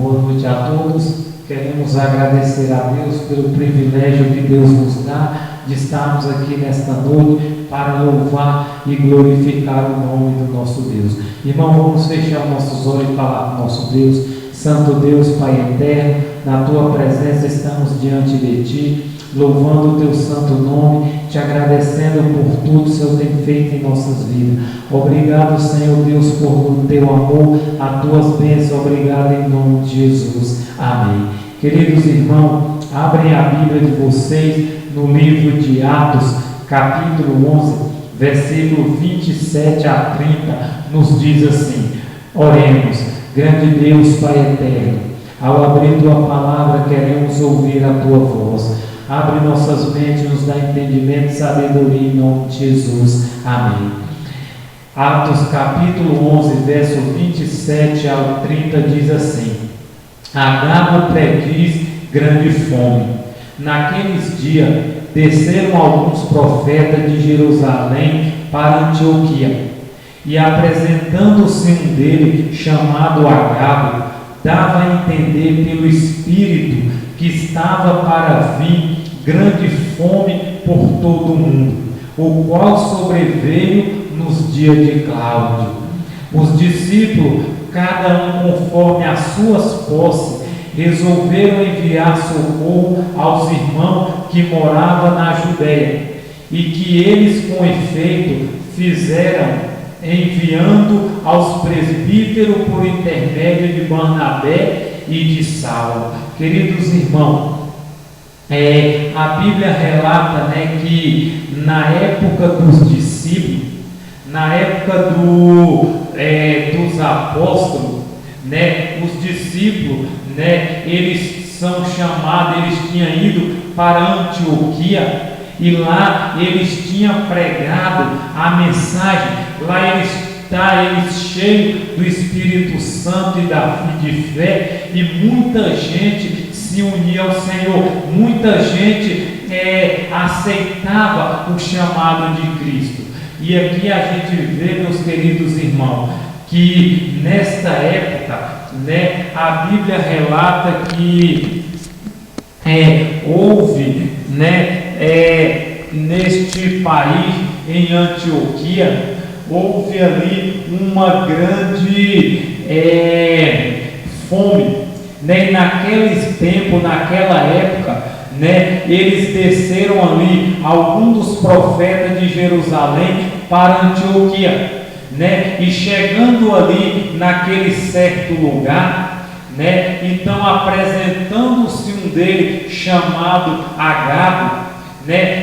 Boa noite a todos. Queremos agradecer a Deus pelo privilégio que Deus nos dá de estarmos aqui nesta noite para louvar e glorificar o nome do nosso Deus. Irmão, vamos fechar nossos olhos e falar com nosso Deus. Santo Deus, Pai eterno, na Tua presença estamos diante de Ti, louvando o Teu santo nome, Te agradecendo por tudo que o Senhor tem feito em nossas vidas. Obrigado, Senhor Deus, por o Teu amor, as Tuas bênçãos. Obrigado em nome de Jesus. Amém. Queridos irmãos, abrem a Bíblia de vocês no livro de Atos, capítulo 11, versículo 27 a 30, nos diz assim: oremos. Grande Deus, Pai eterno, ao abrir Tua palavra queremos ouvir a Tua voz. Abre nossas mentes, nos dá entendimento e sabedoria em nome de Jesus. Amém. Atos capítulo 11, verso 27 ao 30 diz assim: Agabo prediz grande fome. Naqueles dias desceram alguns profetas de Jerusalém para Antioquia, e apresentando-se um deles, chamado Agabo, dava a entender pelo Espírito que estava para vir grande fome por todo o mundo, o qual sobreveio nos dias de Cláudio. Os discípulos, cada um conforme as suas posses, resolveram enviar socorro aos irmãos que moravam na Judéia, e que eles com efeito fizeram, enviando aos presbíteros por intermédio de Barnabé e de Saulo. Queridos irmãos, a Bíblia relata, que na época dos discípulos, na época dos apóstolos, os discípulos, eles são chamados, eles tinham ido para Antioquia, e lá eles tinham pregado a mensagem. Lá eles cheios do Espírito Santo e de fé, e muita gente se unia ao Senhor, muita gente aceitava o chamado de Cristo. E aqui a gente vê, meus queridos irmãos, que nesta época, a Bíblia relata que houve, neste país, em Antioquia, houve ali uma grande fome. Naqueles tempos, naquela época, eles desceram ali, alguns dos profetas de Jerusalém, para Antioquia, e chegando ali naquele certo lugar, então apresentando-se um deles chamado Agabo,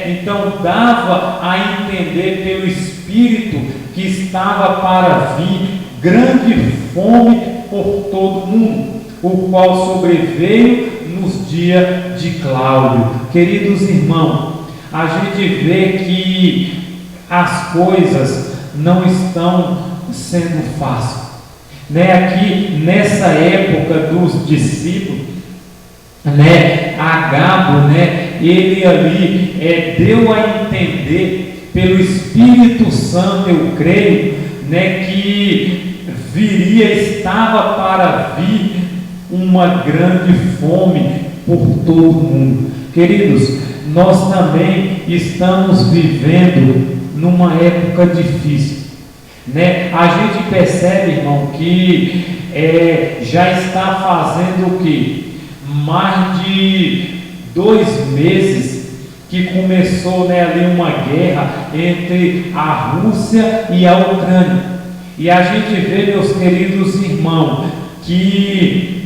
então dava a entender pelo Espírito que estava para vir grande fome por todo o mundo, o qual sobreveio nos dias de Cláudio. Queridos irmãos, a gente vê que as coisas não estão sendo fáceis. Aqui nessa época dos discípulos, Agabo, ele ali deu a entender pelo Espírito Santo, eu creio, que estava para vir uma grande fome por todo o mundo. Queridos, nós também estamos vivendo numa época difícil. A gente percebe, irmão, que já está fazendo o quê? Mais de 2 meses que começou ali uma guerra entre a Rússia e a Ucrânia. E a gente vê, meus queridos irmãos, que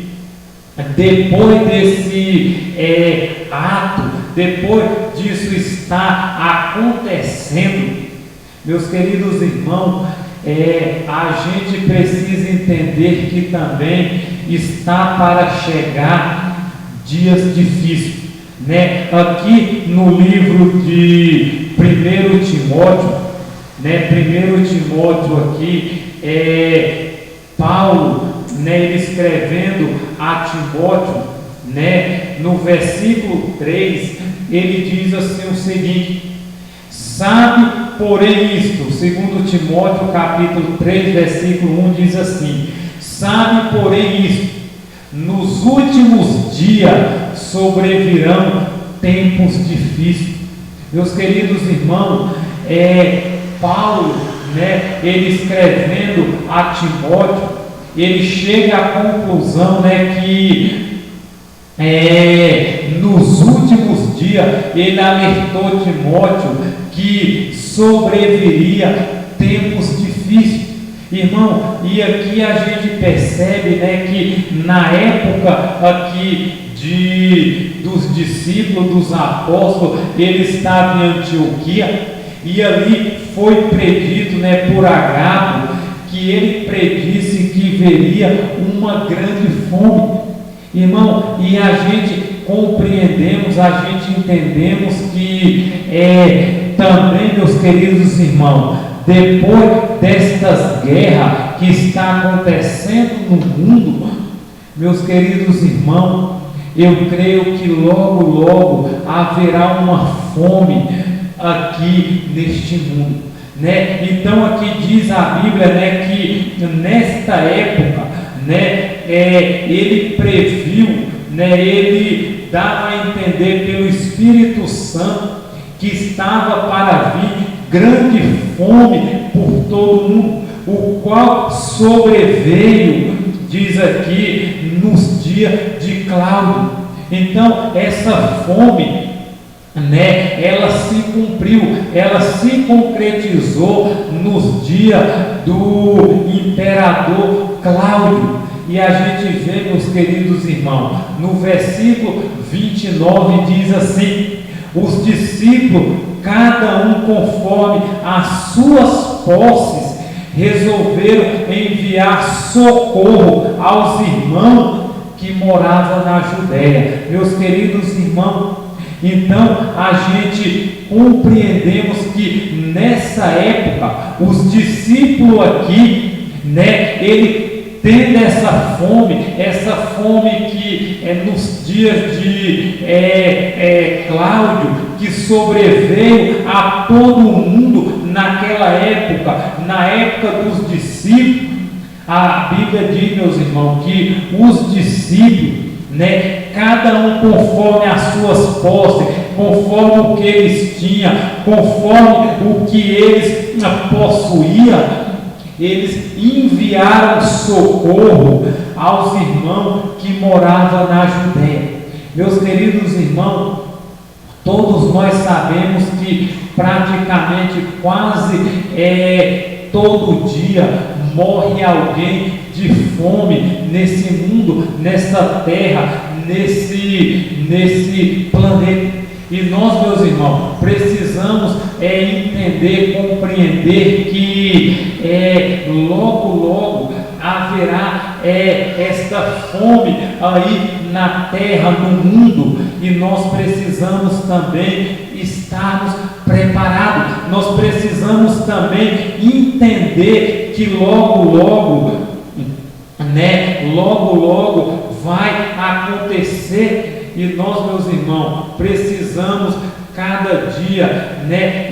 depois desse ato, depois disso está acontecendo, meus queridos irmãos, a gente precisa entender que também está para chegar dias difíceis. Aqui no livro de 1 Timóteo, 1 Timóteo aqui, Paulo, ele escrevendo a Timóteo, no versículo 3, ele diz assim o seguinte: sabe, porém, isto, segundo Timóteo capítulo 3, versículo 1, diz assim: sabe, porém, isto, nos últimos dias sobrevirão tempos difíceis. Meus queridos irmãos, Paulo, ele escrevendo a Timóteo, ele chega à conclusão, que nos últimos dias ele alertou Timóteo que sobreviria tempos difíceis. Irmão, e aqui a gente percebe, que na época aqui dos discípulos, dos apóstolos, ele estava em Antioquia, e ali foi predito, por Agabo, que ele predisse que veria uma grande fome. Irmão, e a gente compreendemos, a gente entendemos que também, meus queridos irmãos, depois destas guerras que está acontecendo no mundo, meus queridos irmãos, eu creio que logo, logo haverá uma fome aqui neste mundo, Então aqui diz a Bíblia, que nesta época, ele previu, ele dava a entender pelo Espírito Santo que estava para vir grande fome por todo o mundo, o qual sobreveio, diz aqui, nos dias de Cláudio. Então essa fome, ela se cumpriu, ela se concretizou nos dias do imperador Cláudio. E a gente vê, meus queridos irmãos, no versículo 29 diz assim: os discípulos, cada um conforme as suas posses, resolveram enviar socorro aos irmãos que moravam na Judéia. Meus queridos irmãos, então a gente compreendemos que nessa época os discípulos aqui, ele tendo essa fome que é nos dias de Cláudio, que sobreveio a todo o mundo naquela época, na época dos discípulos. A Bíblia diz, meus irmãos, que os discípulos, cada um conforme as suas posses, conforme o que eles tinham, conforme o que eles possuíam, eles enviaram socorro aos irmãos que moravam na Judéia. Meus queridos irmãos, todos nós sabemos que praticamente quase todo dia morre alguém de fome nesse mundo, nessa terra, nesse planeta. E nós, meus irmãos, precisamos entender, compreender que logo haverá esta fome aí na terra, no mundo, e nós precisamos também estarmos preparados. Nós precisamos também entender que logo vai acontecer. E nós, meus irmãos, precisamos cada dia,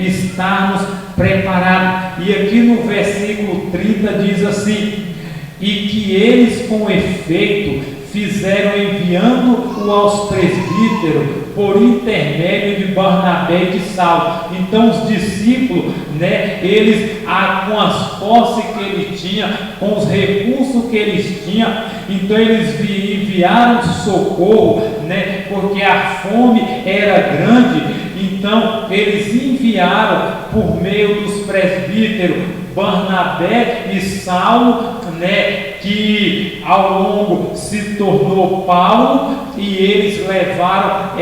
estarmos preparados. E aqui no versículo 30 diz assim: e que eles com efeito fizeram enviando-o aos presbíteros por intermédio de Barnabé e de Saulo. Então os discípulos, eles, com as posses que eles tinham, com os recursos que eles tinham, então eles enviaram socorro, porque a fome era grande. Então eles enviaram por meio dos presbíteros Barnabé e Saulo, que ao longo se tornou Paulo, e eles levaram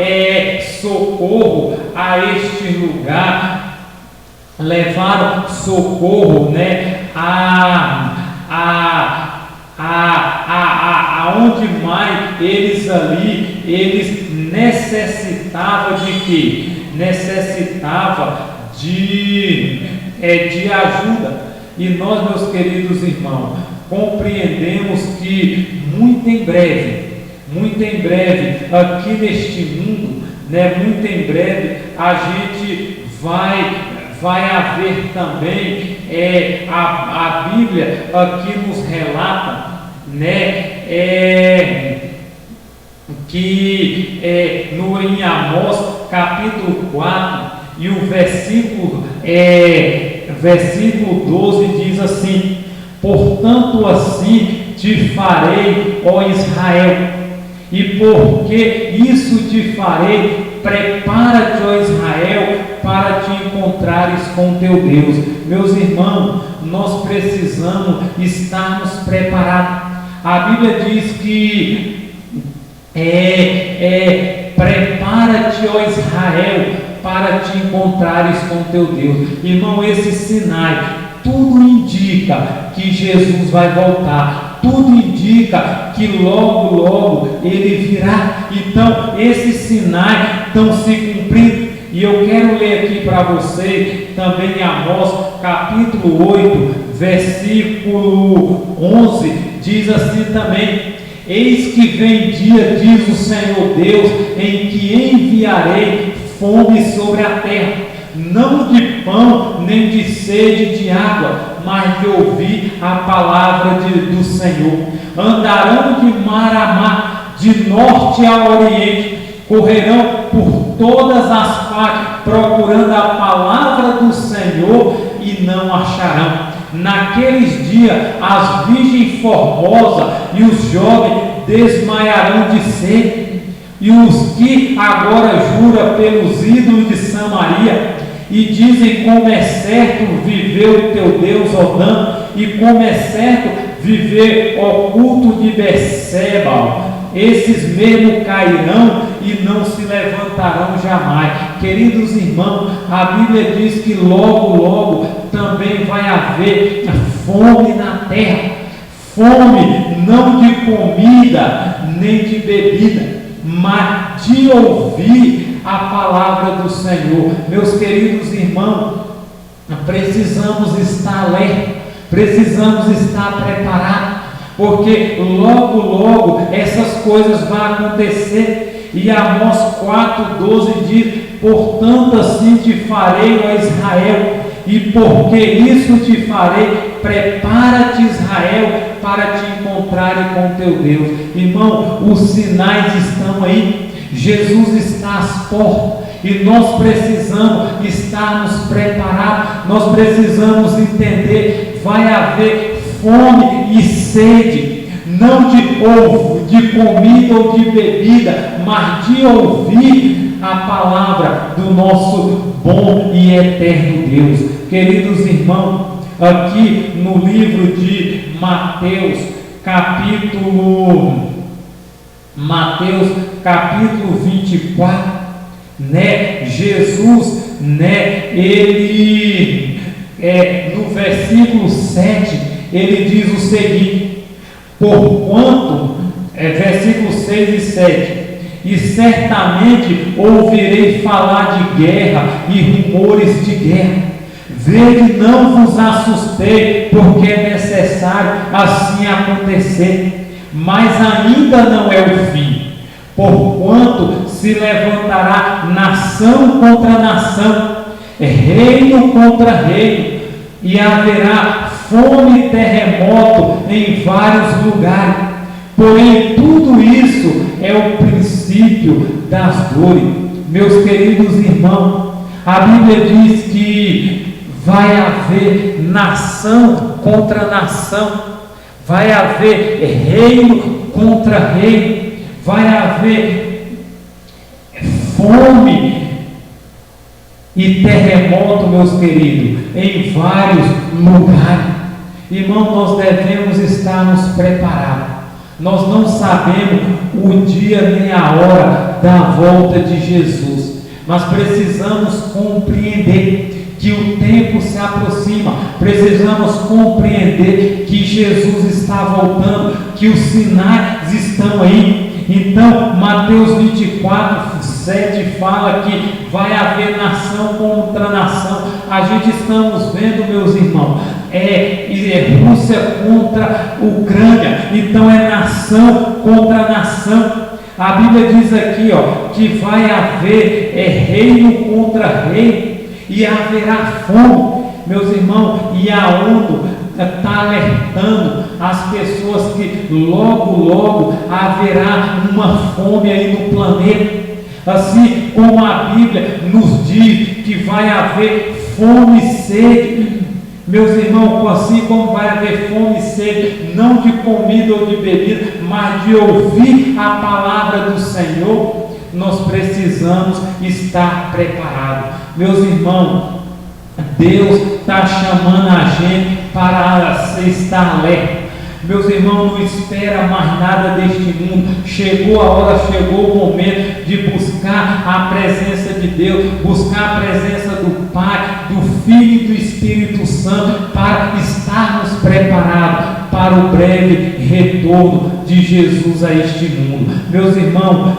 socorro a este lugar, levaram socorro, aonde mais eles necessitavam de quê? Necessitava de ajuda. E nós, meus queridos irmãos, compreendemos que muito em breve, aqui neste mundo, muito em breve, a gente vai haver também, a Bíblia aqui nos relata, que em Amós capítulo 4 e o versículo 12 diz assim: portanto assim te farei, ó Israel, e porque isso te farei, prepara-te, ó Israel, para te encontrares com teu Deus. Meus irmãos, nós precisamos estarmos preparados. A Bíblia diz que prepara-te, ó Israel, para te encontrares com teu Deus. Irmão, esse sinal, tudo indica que Jesus vai voltar. Tudo indica que logo, logo Ele virá. Então, esses sinais estão se cumprindo. E eu quero ler aqui para você também em Amós, capítulo 8, versículo 11, diz assim também: eis que vem dia, diz o Senhor Deus, em que enviarei fome sobre a terra, não de pão, nem de sede de água, mas de ouvir a palavra do Senhor. Andarão de mar a mar, de norte a oriente, correrão por todas as partes, procurando a palavra do Senhor, e não acharão. Naqueles dias, as virgens formosas e os jovens desmaiarão de sede, e os que agora juram pelos ídolos de Samaria, e dizem: como é certo viver o teu Deus, Odã, e como é certo viver o culto de Berseba. Esses mesmo cairão e não se levantarão jamais. Queridos irmãos, a Bíblia diz que logo, logo também vai haver fome na terra. Fome não de comida nem de bebida, mas de ouvir a palavra do Senhor. Meus queridos irmãos, precisamos estar alerta, precisamos estar preparados, porque logo, logo essas coisas vão acontecer. E Amós 4,12 diz: portanto assim te farei, ó Israel, e porque isso te farei, prepara-te, Israel, para te encontrar com teu Deus. Irmão, os sinais estão aí, Jesus está às portas, e nós precisamos estarmos preparados, nós precisamos entender: vai haver fome e sede, não de comida ou de bebida, mas de ouvir a palavra do nosso bom e eterno Deus. Queridos irmãos, aqui no livro de Mateus, capítulo 24, Jesus, ele, no versículo 7, ele diz o seguinte: porquanto, versículo 6 e 7, e certamente ouvirei falar de guerra e rumores de guerra. Vede, não vos assustei, porque é necessário assim acontecer, mas ainda não é o fim. Porquanto se levantará nação contra nação, reino contra reino, e haverá fome e terremoto em vários lugares. Porém, tudo isso é o princípio das dores. Meus queridos irmãos, a Bíblia diz que vai haver nação contra nação, vai haver reino contra reino, vai haver fome e terremoto, meus queridos, em vários lugares. Irmão, nós devemos estarmos preparados. Nós não sabemos o dia nem a hora da volta de Jesus, mas precisamos compreender que o tempo se aproxima, precisamos compreender que Jesus está voltando, que os sinais estão aí. Então, Mateus 24, 7 fala que vai haver nação contra nação. A gente estamos vendo, meus irmãos, Rússia contra Ucrânia, então é nação contra nação. A Bíblia diz aqui, que vai haver reino contra reino, e haverá fome, meus irmãos, e a ONU está alertando as pessoas que logo haverá uma fome aí no planeta. Assim como a Bíblia nos diz que vai haver fome e sede. Meus irmãos, assim como vai haver fome e sede, não de comida ou de bebida, mas de ouvir a palavra do Senhor, nós precisamos estar preparados. Meus irmãos, Deus está chamando a gente para estar alerta. Meus irmãos, não espera mais nada deste mundo. Chegou a hora, chegou o momento de buscar a presença de Deus, buscar a presença do Pai, do Filho e do Espírito Santo, para estarmos preparados para o breve retorno de Jesus a este mundo. Meus irmãos,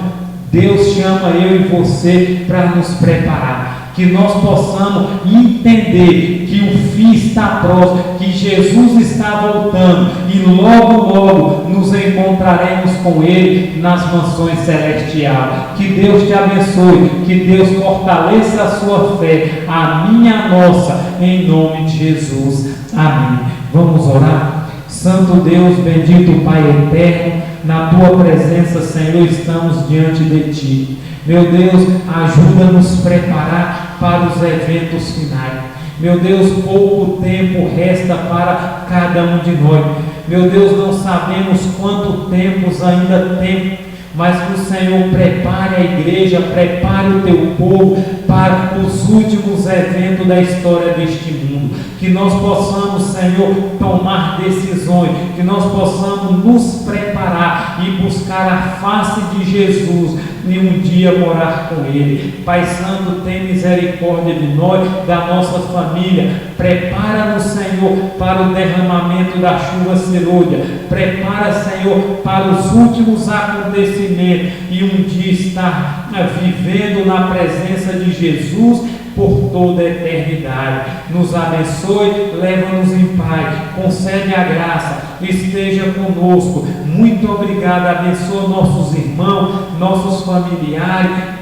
Deus chama eu e você para nos preparar, que nós possamos entender que o fim está próximo, que Jesus está voltando e logo nos encontraremos com Ele nas mansões celestiais. Que Deus te abençoe, que Deus fortaleça a sua fé, a minha, a nossa, em nome de Jesus. Amém. Vamos orar? Santo Deus, bendito Pai eterno, na Tua presença, Senhor, estamos diante de Ti. Meu Deus, ajuda-nos a preparar para os eventos finais. Meu Deus, pouco tempo resta para cada um de nós. Meu Deus, não sabemos quanto tempo ainda tem, mas que o Senhor prepare a igreja, prepare o Teu povo para os últimos eventos da história deste mundo. Que nós possamos, Senhor, tomar decisões, que nós possamos nos preparar e buscar a face de Jesus e um dia morar com Ele. Pai Santo, tem misericórdia de nós, da nossa família. Prepara-nos, Senhor, para o derramamento da chuva serôdia. Prepara, Senhor, para os últimos acontecimentos e um dia estar vivendo na presença de Jesus por toda a eternidade. Nos abençoe, leva-nos em paz, concede a graça, esteja conosco. Muito obrigado, abençoa nossos irmãos, nossos familiares.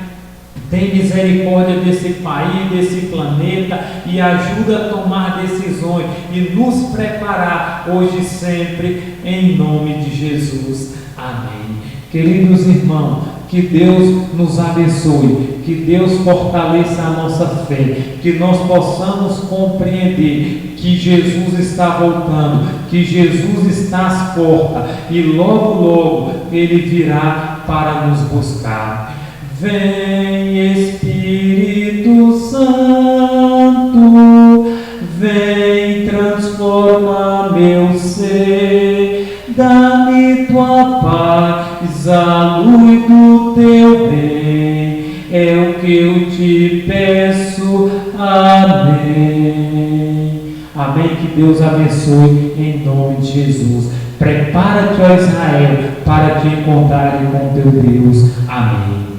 Tem misericórdia desse país, desse planeta, e ajuda a tomar decisões e nos preparar hoje e sempre, em nome de Jesus. Amém. Queridos irmãos, que Deus nos abençoe, que Deus fortaleça a nossa fé, que nós possamos compreender que Jesus está voltando, que Jesus está às portas e logo Ele virá para nos buscar. Vem Espírito Santo, vem transformar meu ser, dá-me tua paz, a luz do teu bem, é o que eu te peço. Amém. Amém. Que Deus abençoe em nome de Jesus. Prepara-te, ó Israel, para te encontrar com teu Deus. Amém.